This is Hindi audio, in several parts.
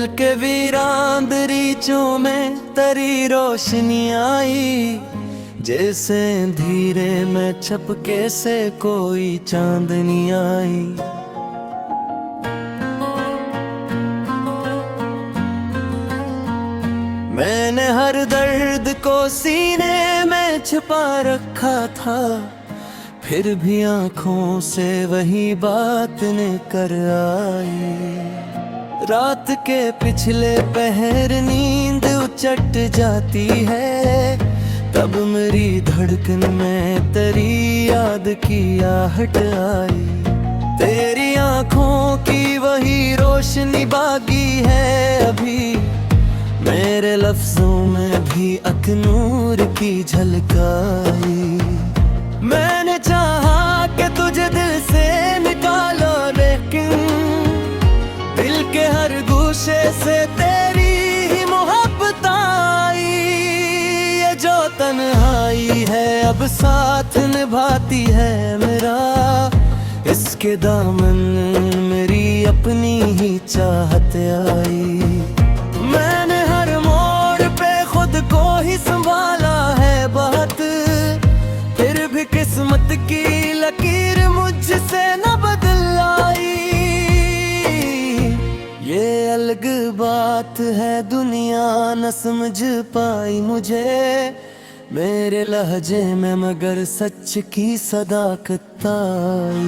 के वीरान दरीचों में तरी रोशनी आई, जैसे धीरे में छपके से कोई चांदनी आई। मैंने हर दर्द को सीने में छिपा रखा था, फिर भी आंखों से वही बात निकर आई। रात के पिछले पहर नींद उचट जाती है, तब मेरी धड़कन में तेरी याद की आहट आई। तेरी आंखों की वही रोशनी बाकी है अभी, मेरे लफ्जों में भी अकनूर की झलकाई। मैंने चाहा कि तुझे दिल से निकालो, लेकिन दिल के हर गोशे से तेरी ही मोहब्बत आई। ये जो तन्हाई है अब साथ निभाती है मेरा, इसके दामन मेरी अपनी ही चाहत आई। मैंने हर मोड़ पे खुद को ही संभाला है बहुत, फिर भी किस्मत की लकीर मुझसे न बदल आई। ये अलग बात है दुनिया न समझ पाई मुझे, मेरे लहजे में मगर सच की सदाकत आई।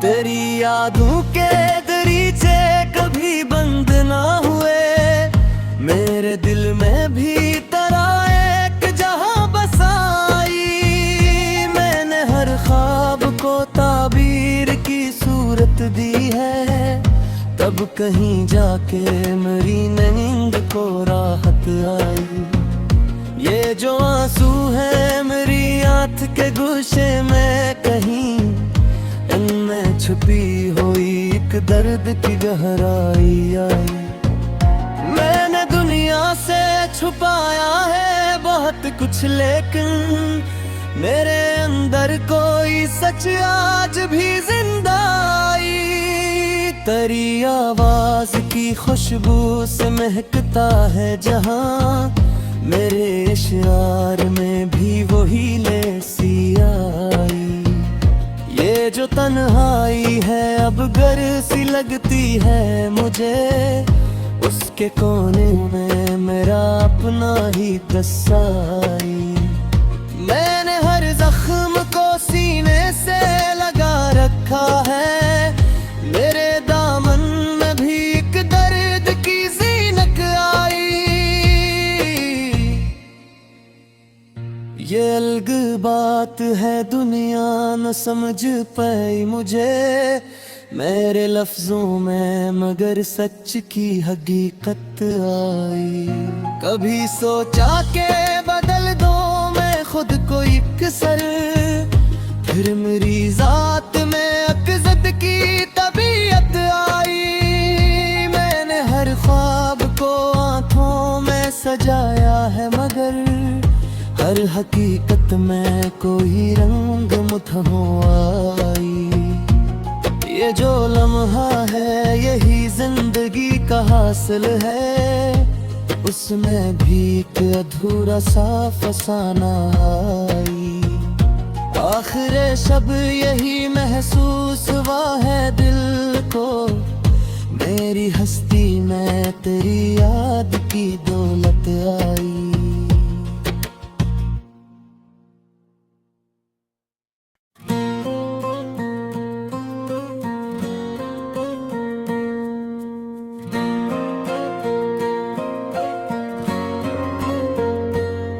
तेरी यादों के दरीचे कभी बंद ना हुए, मेरे दिल में भी तरह एक जहां बसाई। मैंने हर ख्वाब को ताबीर की सूरत दी है, तब कहीं जाके मेरी नींद को राहत आई। ये जो आंसू है मेरी आंख के गुस्से में कहीं, इनमें छुपी हुई एक दर्द की गहराई आई। मैंने दुनिया से छुपाया है बहुत कुछ, लेकिन मेरे अंदर कोई सच आज भी जिंदा आई। तेरी आवाज की खुशबू से महकता है जहां, मेरे इशार में भी वही लेसी आई। ये जो तन्हाई है अब गर सी लगती है मुझे, उसके कोने में मेरा अपना ही दसाई। मैंने हर जख्म को सीने से लगा रखा है, मेरे दामन में भी एक दर्द की ज़ीनत आई। ये अलग बात है दुनिया न समझ पाई मुझे, मेरे लफ्जों में मगर सच की हकीकत आई। कभी सोचा के बदल दो मैं खुद को एक सर, फिर मेरी जात में अकज़त की तबीयत आई। मैंने हर ख्वाब को आंखों में सजाया है, मगर हर हकीकत में कोई रंग मुठभेड़ आई। ये जो लम्हा है यही जिंदगी का हासिल है, उसमें भी एक अधूरा सा फसाना आई। आखिर शब यही महसूस हुआ है दिल को, मेरी हस्ती में तेरी याद की दौलत आई।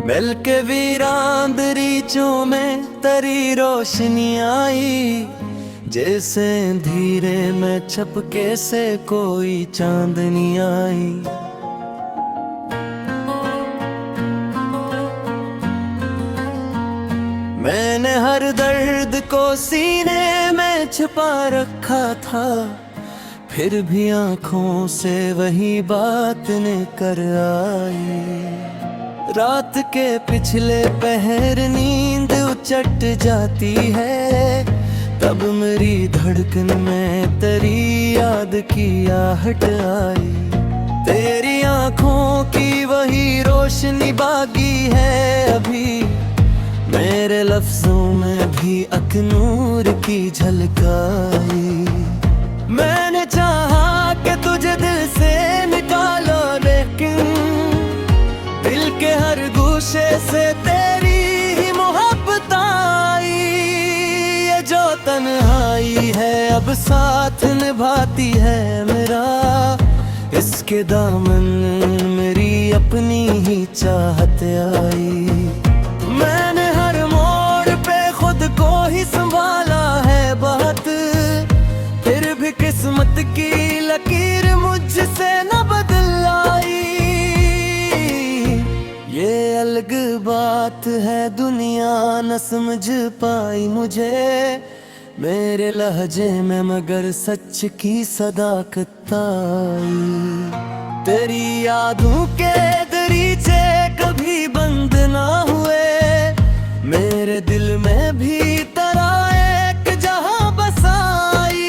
मिल के वीरान दरीचों में तरी रोशनी आई, जैसे धीरे में छपके से कोई चांदनी आई। मैंने हर दर्द को सीने में छिपा रखा था, फिर भी आंखों से वही बात निकर आई। रात के पिछले पहर नींद उचट जाती है, तब मेरी धड़कन में तेरी याद की आहट आई। तेरी आंखों की वही रोशनी बाकी है अभी, मेरे लफ्जों में भी अकनूर की झलकाई। मैंने चाहा कि तुझे दिल से निकालो, लेकिन दिल के हर गोशे से तेरी ही मोहब्बत आई। ये जो तन्हाई है अब साथ निभाती है मेरा, इसके दामन मेरी अपनी ही चाहत आई। मैंने हर मोड़ पे खुद को ही संभाला है बहुत, फिर भी किस्मत की लकीर मुझसे न बदल आई। ये अलग बात है दुनिया न समझ पाई मुझे, मेरे लहजे में मगर सच की सदाकत आई। तेरी यादों के दरीचे कभी बंद ना हुए, मेरे दिल में भी तरह एक जहां बसाई।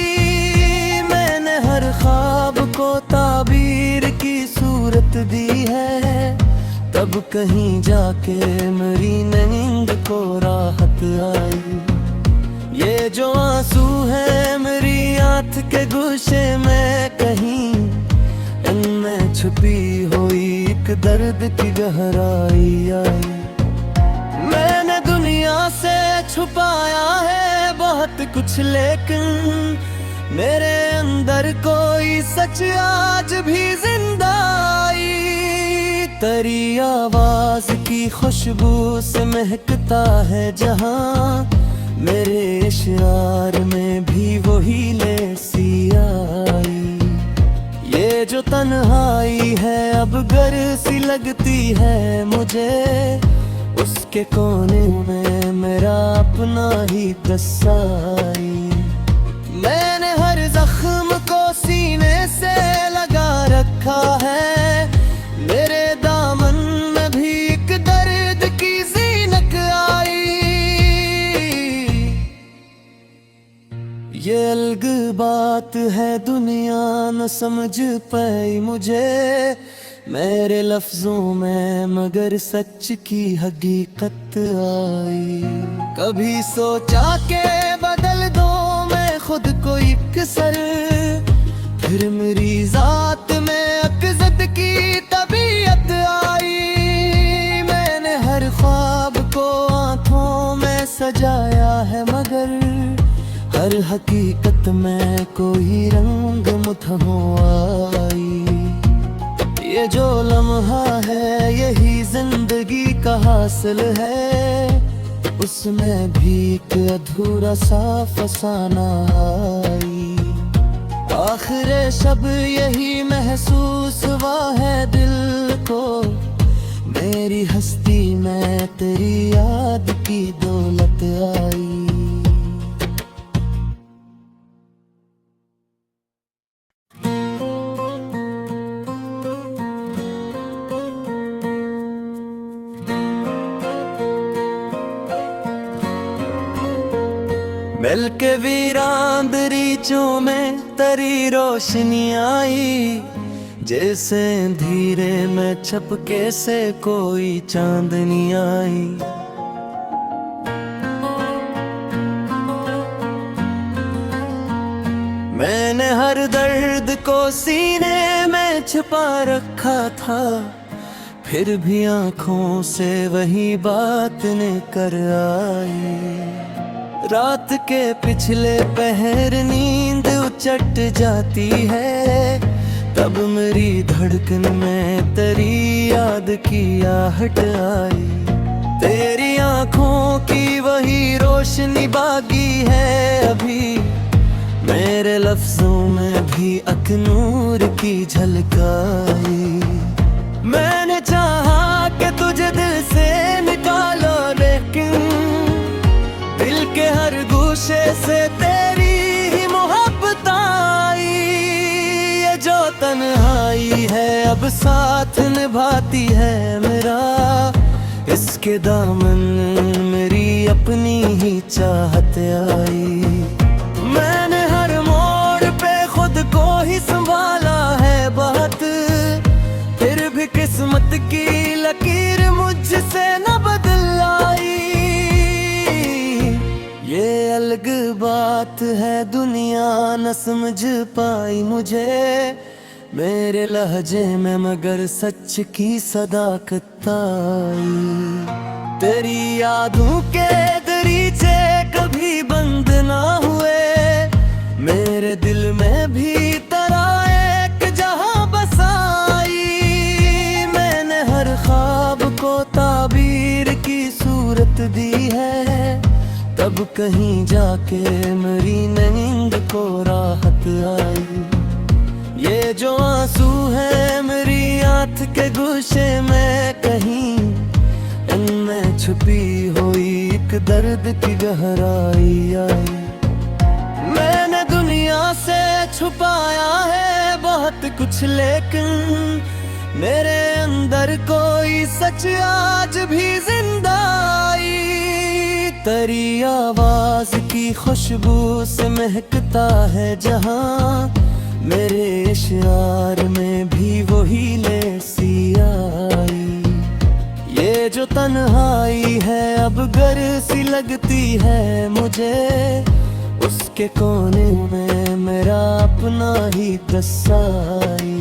मैंने हर ख्वाब को ताबीर की सूरत दी है, तब कहीं जाके मेरी नींद को राहत आई। ये जो आंसू है मेरी आंख के गुस्से में कहीं, इनमें छुपी हुई एक दर्द की गहराई आई। मैंने दुनिया से छुपाया है बहुत कुछ, लेकिन मेरे अंदर कोई सच आज भी जिंदा आई। तेरी आवाज की खुशबू से महकता है जहां, मेरे इशार में भी वही लेसी आई। ये जो तन्हाई है अब घर सी लगती है मुझे, उसके कोने में मेरा अपना ही कसाई। मैंने हर जख्म को सीने से लगा रखा है, मेरे दामन में भी एक दर्द की ज़ीनत आई। ये अलग बात है दुनिया न समझ पाई मुझे, मेरे लफ्जों में मगर सच की हकीकत आई। कभी सोचा के बदल दो मैं खुद को एक सर, फिर मेरी जात में अकज़त की तबीयत आई। मैंने हर ख्वाब को आंखों में सजाया है, मगर हर हकीकत में कोई रंग मुठों आई। ये जो लम्हा है यही जिंदगी का हासिल है, उसमें भी एक अधूरा सा फसाना आई। आखिर शब यही महसूस हुआ है दिल को, मेरी हस्ती में तेरी याद की दौलत आई। मिल के वीरान दरीचों में तेरी रोशनी आई, जैसे धीरे में छपके से कोई चांदनी आई। मैंने हर दर्द को सीने में छिपा रखा था, फिर भी आंखों से वही बात निकल आई। रात के पिछले पहर नींद उचट जाती है, तब मेरी धड़कन में तेरी याद की आहट आई। तेरी आंखों की वही रोशनी बाकी है अभी, मेरे लफ्जों में भी अकनूर की झलकाई। मैंने चाहा कि तुझे दिल से निकालो, लेकिन दिल के हर गोशे से तेरी ही मोहब्बत आई। ये जो तन्हाई है अब साथ निभाती है मेरा, इसके दामन मेरी अपनी ही चाहत आई। मैंने हर मोड़ पे खुद को ही संभाला है बहुत, किस्मत की लकीर मुझसे न बदल आई। ये अलग बात है दुनिया न समझ पाई मुझे, मेरे लहजे में मगर सच की सदाकत आई। तेरी यादों के दरीचे कभी बंद ना हुए, मेरे दिल में भी तरह एक जहां बसाई। मैंने हर ख्वाब को ताबीर की सूरत दी है, तब कहीं जाके मेरी नींद को राहत आई। ये जो आंसू है मेरी आंख के गुस्से में कहीं, इनमें छुपी हुई एक दर्द की गहराई आई। मैंने दुनिया से छुपाया है बहुत कुछ, लेकिन मेरे अंदर कोई सच आज भी जिंदा आई। तेरी आवाज की खुशबू से महकता है जहां, मेरे इशार में भी वही लेसी आई। ये जो तन्हाई है अब गर सी लगती है मुझे, उसके कोने में मेरा अपना ही दसाई।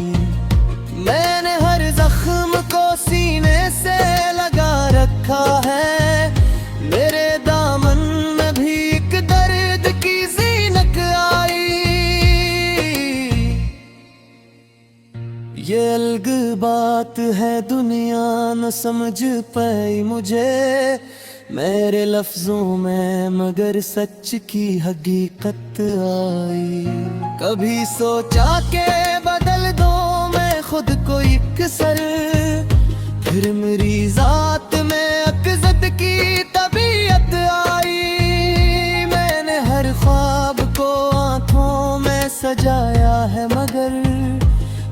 मैंने हर जख्म को सीने से लगा रखा है, मेरे दामन में भी एक दर्द की ज़ीनत आई। ये अलग बात है दुनिया न समझ पाई मुझे, मेरे लफ्जों में मगर सच की हकीकत आई। कभी सोचा के बदल दो मैं खुद को एक सर, फिर मेरी जात में अकज़त की तबीयत आई। मैंने हर ख्वाब को आंखों में सजाया है, मगर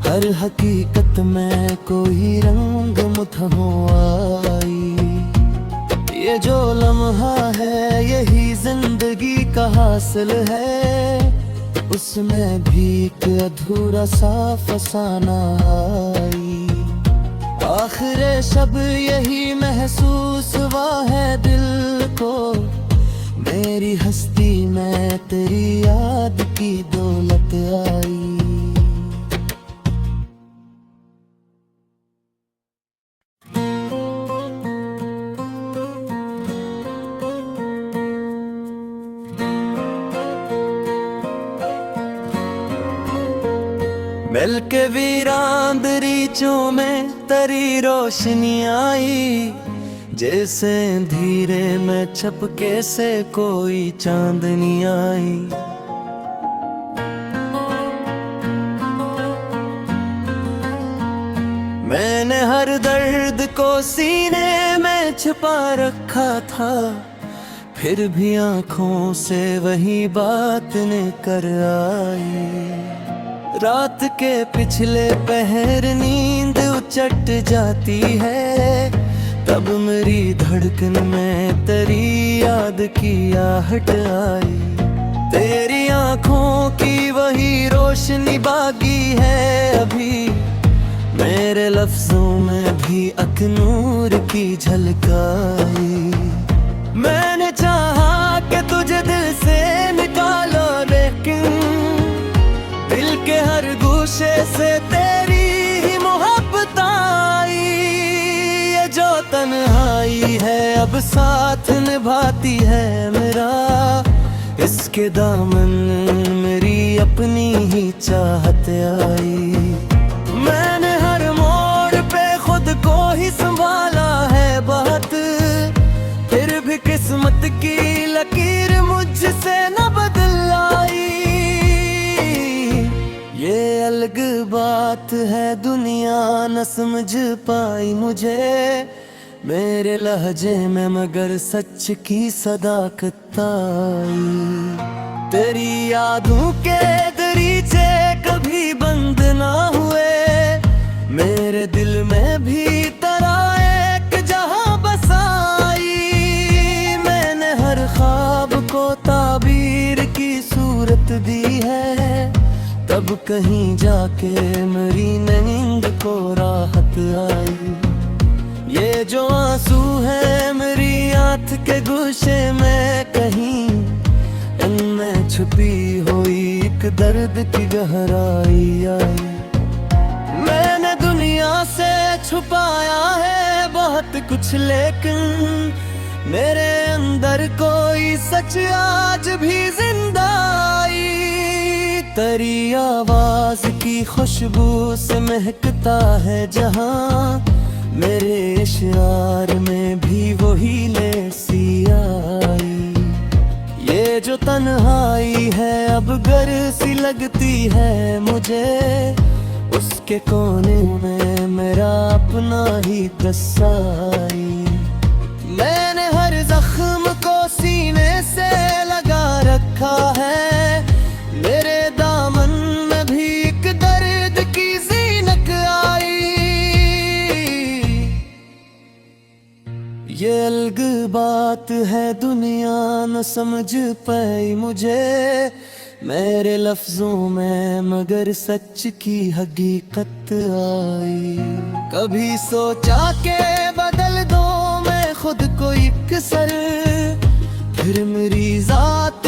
हर हकीकत में कोई रंग मुठों आई। ये जो लम्हा है यही जिंदगी का हासिल है, उसमें भी एक अधूरा सा फसाना आई। आखिर शब यही महसूस हुआ है दिल को, मेरी हस्ती में तेरी याद की दौलत आई। मिल के वीरान दरीचों में तेरी रोशनी आई, जैसे धीरे में छपके से कोई चांदनी आई। मैंने हर दर्द को सीने में छिपा रखा था, फिर भी आंखों से वही बात निकर आई। रात के पिछले पहर नींद उचट जाती है, तब मेरी धड़कन में तेरी याद की आहट आई। तेरी आंखों की वही रोशनी बाकी है अभी, मेरे लफ्जों में भी अकनूर की झलक आई। मैंने चाहा कि तुझे दिल से निकालो, लेकिन दिल के हर गोशे से तेरी ही मोहब्बत आई। ये जो तन्हाई है अब साथ निभाती है मेरा, इसके दामन मेरी अपनी ही चाहत आई। मैंने हर मोड़ पे खुद को ही संभाला है बहुत, फिर भी किस्मत की लकीर मुझसे न बदल आई। ये अलग बात है दुनिया न समझ पाई मुझे, मेरे लहजे में मगर सच की सदाकत आई। तेरी यादों के दरीचे कभी बंद ना हुए, मेरे दिल में भी तरह एक जहां बसाई। मैंने हर ख्वाब को ताबीर की सूरत दी है, तब अब कहीं जाके मेरी नींद को राहत आई। ये जो आंसू है मेरी आंख के गुस्से में कहीं, इनमें छुपी हुई एक दर्द की गहराई आई। मैंने दुनिया से छुपाया है बहुत कुछ, लेकिन मेरे अंदर कोई सच आज भी जिंदा आई। तेरी आवाज की खुशबू से महकता है जहां, मेरे इशार में भी वही लेसी आई। ये जो तन्हाई है अब घर सी लगती है मुझे, उसके कोने में मेरा अपना ही दसाई। मैंने हर जख्म को सीने से लगा रखा है, मेरे दामन में भी एक दर्द की ज़ीनत आई। ये अलग बात है दुनिया न समझ पाई मुझे मेरे लफ्जों में, मगर सच की हकीकत आई। कभी सोचा के बदल दो मैं खुद को एक सर, फिर मेरी जात